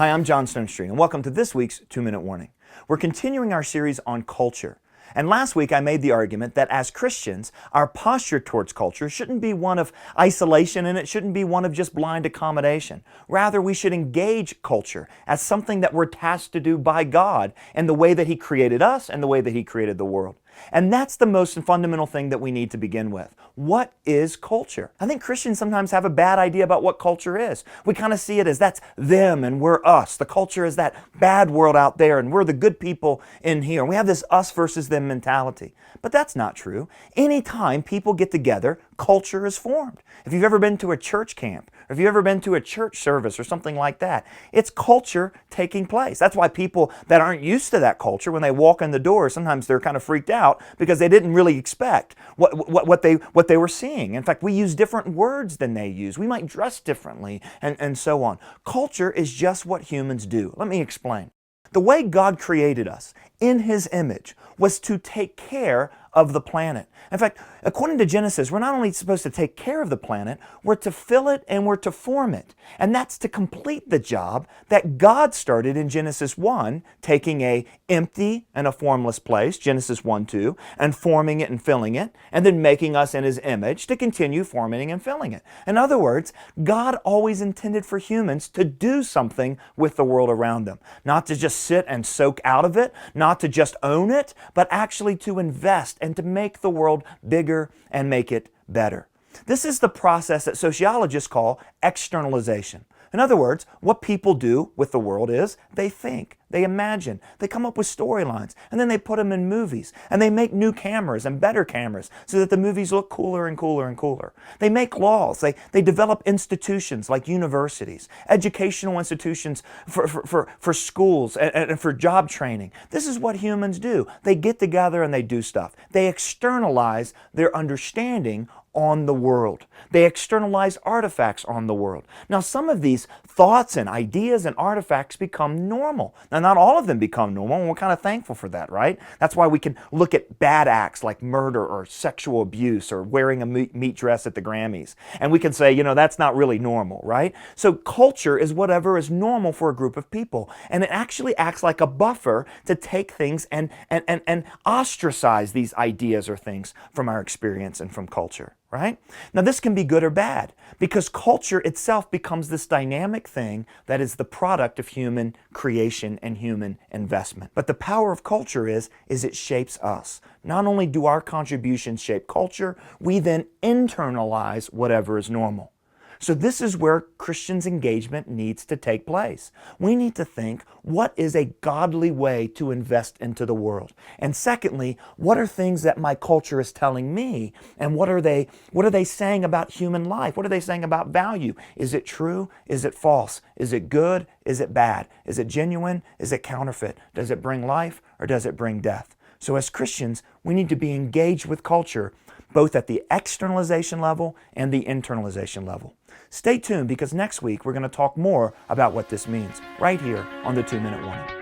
Hi, I'm John Stonestreet, and welcome to this week's 2-Minute Warning. We're continuing our series on culture. And last week I made the argument that as Christians, our posture towards culture shouldn't be one of isolation and it shouldn't be one of just blind accommodation. Rather, we should engage culture as something that we're tasked to do by God and the way that He created us and the way that He created the world. And that's the most fundamental thing that we need to begin with. What is culture? I think Christians sometimes have a bad idea about what culture is. We kind of see it as that's them and we're us. The culture is that bad world out there and we're the good people in here. And we have this us versus them mentality. But that's not true. Anytime people get together, culture is formed. If you've ever been to a church camp, or if you've ever been to a church service or something like that, it's culture taking place. That's why people that aren't used to that culture, when they walk in the door, sometimes they're kind of freaked out because they didn't really expect what they were seeing. In fact, we use different words than they use. We might dress differently and so on. Culture is just what humans do. Let me explain. The way God created us in His image was to take care of the planet. In fact, according to Genesis, we're not only supposed to take care of the planet, we're to fill it and we're to form it. And that's to complete the job that God started in Genesis 1, taking a empty and a formless place, Genesis 1:2, and forming it and filling it, and then making us in His image to continue forming and filling it. In other words, God always intended for humans to do something with the world around them. Not to just sit and soak out of it, not to just own it, but actually to invest and to make the world bigger and make it better. This is the process that sociologists call externalization. In other words, what people do with the world is they think, they imagine, they come up with storylines, and then they put them in movies. And they make new cameras and better cameras so that the movies look cooler and cooler and cooler. They make laws. They develop institutions like universities, educational institutions for schools and for job training. This is what humans do. They get together and they do stuff. They externalize their understanding on the world. They externalize artifacts on the world. Now, some of these thoughts and ideas and artifacts become normal. Now, not all of them become normal, and we're kind of thankful for that, right? That's why we can look at bad acts like murder or sexual abuse or wearing a meat dress at the Grammys. And we can say, that's not really normal, right? So culture is whatever is normal for a group of people. And it actually acts like a buffer to take things and ostracize these ideas or things from our experience and from culture. Right? Now this can be good or bad because culture itself becomes this dynamic thing that is the product of human creation and human investment. But the power of culture is it shapes us. Not only do our contributions shape culture, we then internalize whatever is normal. So this is where Christians' engagement needs to take place. We need to think, what is a godly way to invest into the world? And secondly, what are things that my culture is telling me? And what are they saying about human life? What are they saying about value? Is it true? Is it false? Is it good? Is it bad? Is it genuine? Is it counterfeit? Does it bring life or does it bring death? So as Christians, we need to be engaged with culture both at the externalization level and the internalization level. Stay tuned because next week we're going to talk more about what this means right here on the 2-Minute Warning.